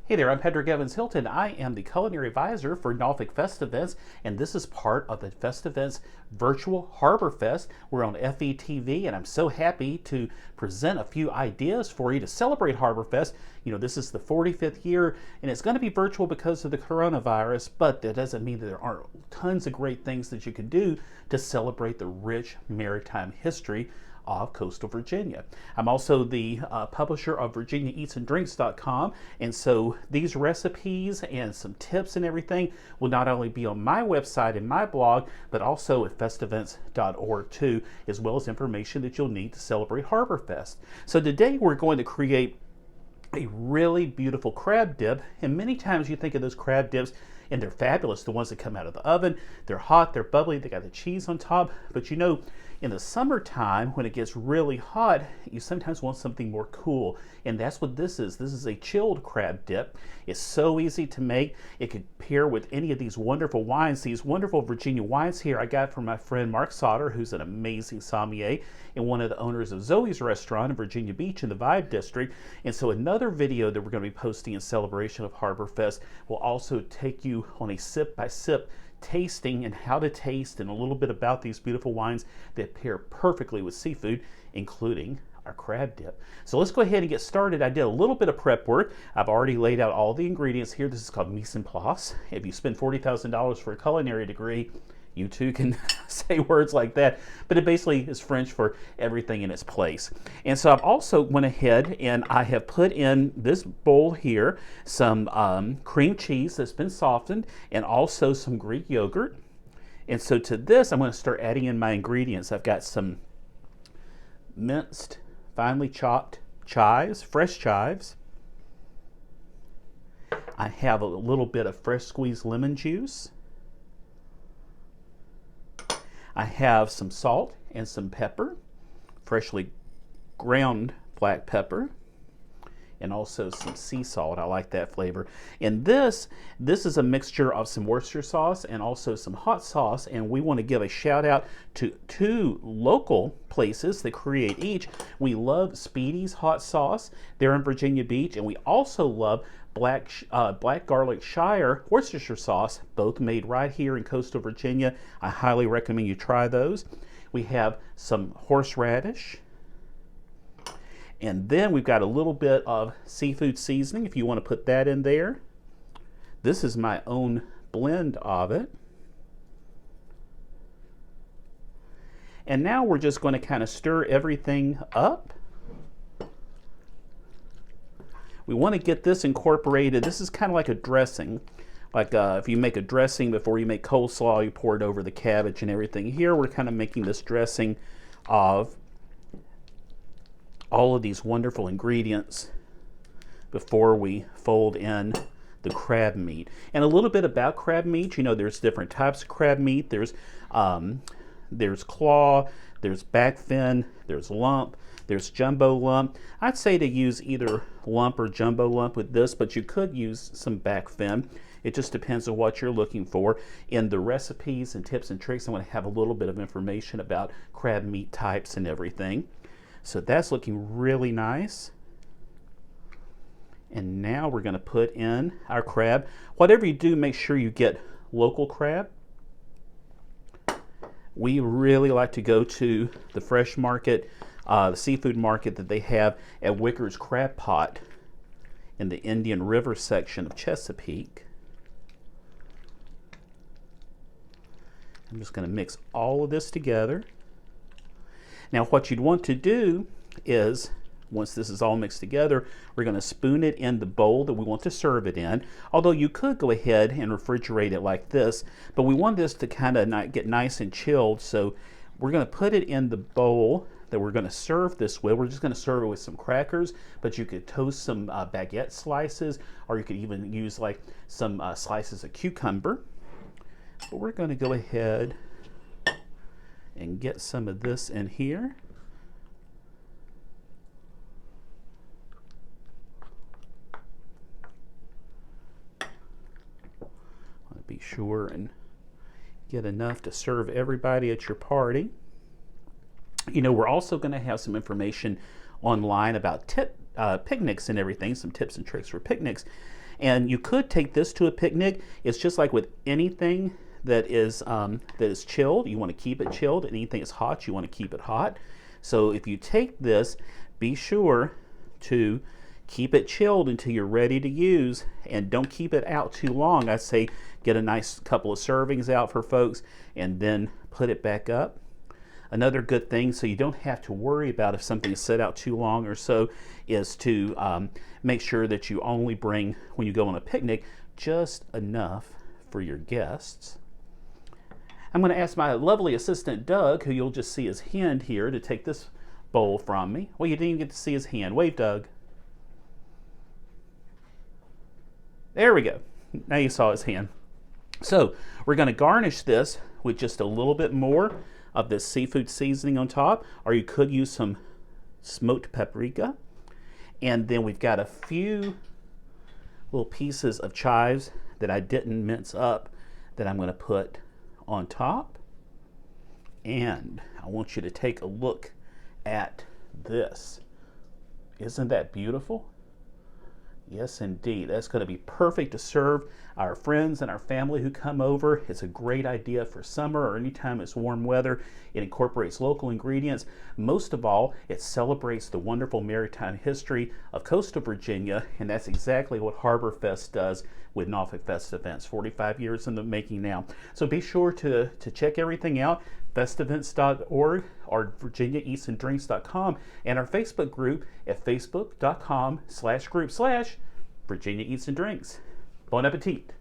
Hey there, I'm Patrick Evans-Hylton. I am the culinary advisor for Norfolk Fest Events, and this is part of the Fest Events Virtual Harbor Fest. We're on FETV, and I'm so happy to present a few ideas for you to celebrate Harbor Fest. You know, this is the 45th year, and it's going to be virtual because of the coronavirus, but that doesn't mean that there aren't tons of great things that you can do to celebrate the rich maritime history of coastal Virginia. I'm also the publisher of VirginiaEatsAndDrinks.com, and so these recipes and some tips and everything will not only be on my website and my blog, but also at festevents.org too, as well as information that you'll need to celebrate Harbor Fest. So today we're going to create a really beautiful crab dip, and many times you think of those crab dips and they're fabulous, the ones that come out of the oven. They're hot, they're bubbly, they got the cheese on top, but you know, in the summertime, when it gets really hot, you sometimes want something more cool, and that's what this is. This is a chilled crab dip. It's so easy to make. It could pair with any of these wonderful wines. These wonderful Virginia wines here I got from my friend Mark Sauter, who's an amazing sommelier and one of the owners of Zoe's restaurant in Virginia Beach in the Vibe District. And so another video that we're going to be posting in celebration of Harbor Fest will also take you on a sip-by-sip tasting and how to taste and a little bit about these beautiful wines that pair perfectly with seafood, including our crab dip. So let's go ahead and get started. I did a little bit of prep work. I've already laid out all the ingredients here. This is called mise en place. If you spend $40,000 for a culinary degree, you too can say words like that, but it basically is French for everything in its place. And so I've also went ahead and I have put in this bowl here some cream cheese that's been softened and also some Greek yogurt. And so to this, I'm going to start adding in my ingredients. I've got some minced, finely chopped chives, fresh chives. I have a little bit of fresh squeezed lemon juice. I have some salt and some pepper, freshly ground black pepper, and also some sea salt. I like that flavor. And this is a mixture of some Worcester sauce and also some hot sauce, and we want to give a shout out to two local places that create each. We love Speedy's hot sauce. They're in Virginia Beach, and we also love Black Garlic Shire Worcestershire sauce, both made right here in coastal Virginia. I highly recommend you try those. We have some horseradish, and then we've got a little bit of seafood seasoning if you want to put that in there. This is my own blend of it. And now we're just going to kind of stir everything up. We want to get this incorporated. This is kind of like a dressing. Like if you make a dressing before you make coleslaw, you pour it over the cabbage and everything. Here we're kind of making this dressing of all of these wonderful ingredients before we fold in the crab meat. And a little bit about crab meat. You know, there's different types of crab meat. There's claw, there's backfin, there's lump, there's jumbo lump. I'd say to use either lump or jumbo lump with this, but you could use some backfin. It just depends on what you're looking for. In the recipes and tips and tricks, I want to have a little bit of information about crab meat types and everything. So that's looking really nice. And now we're going to put in our crab. Whatever you do, make sure you get local crab. We really like to go to the fresh market, the seafood market that they have at Wicker's Crab Pot in the Indian River section of Chesapeake. I'm just going to mix all of this together. Now what you'd want to do is, once this is all mixed together, we're going to spoon it in the bowl that we want to serve it in. Although you could go ahead and refrigerate it like this, but we want this to kind of get nice and chilled, so we're going to put it in the bowl that we're going to serve this with. We're just going to serve it with some crackers, but you could toast some baguette slices, or you could even use like some slices of cucumber. But we're going to go ahead and get some of this in here. Be sure and get enough to serve everybody at your party. You know, we're also going to have some information online about picnics and everything, some tips and tricks for picnics. And you could take this to a picnic. It's just like with anything that is chilled, you want to keep it chilled. Anything that's hot, you want to keep it hot. So if you take this, be sure to keep it chilled until you're ready to use, and don't keep it out too long. I say get a nice couple of servings out for folks and then put it back up. Another good thing, so you don't have to worry about if something is set out too long or so, is to make sure that you only bring, when you go on a picnic, just enough for your guests. I'm going to ask my lovely assistant Doug, who you'll just see his hand here, to take this bowl from me. Well, you didn't even get to see his hand. Wave, Doug. There we go. Now you saw his hand. So we're going to garnish this with just a little bit more of this seafood seasoning on top, or you could use some smoked paprika. And then we've got a few little pieces of chives that I didn't mince up that I'm going to put on top. And I want you to take a look at this. Isn't that beautiful? Yes, indeed. That's going to be perfect to serve our friends and our family who come over. It's a great idea for summer or anytime it's warm weather. It incorporates local ingredients. Most of all, it celebrates the wonderful maritime history of coastal Virginia, and that's exactly what Harbor Fest does with Norfolk Fest events. 45 years in the making now. So be sure to check everything out. Festevents.org or virginiaeatsanddrinks.com, and our Facebook group at facebook.com/group/Virginia Eats and Drinks. Bon appetit.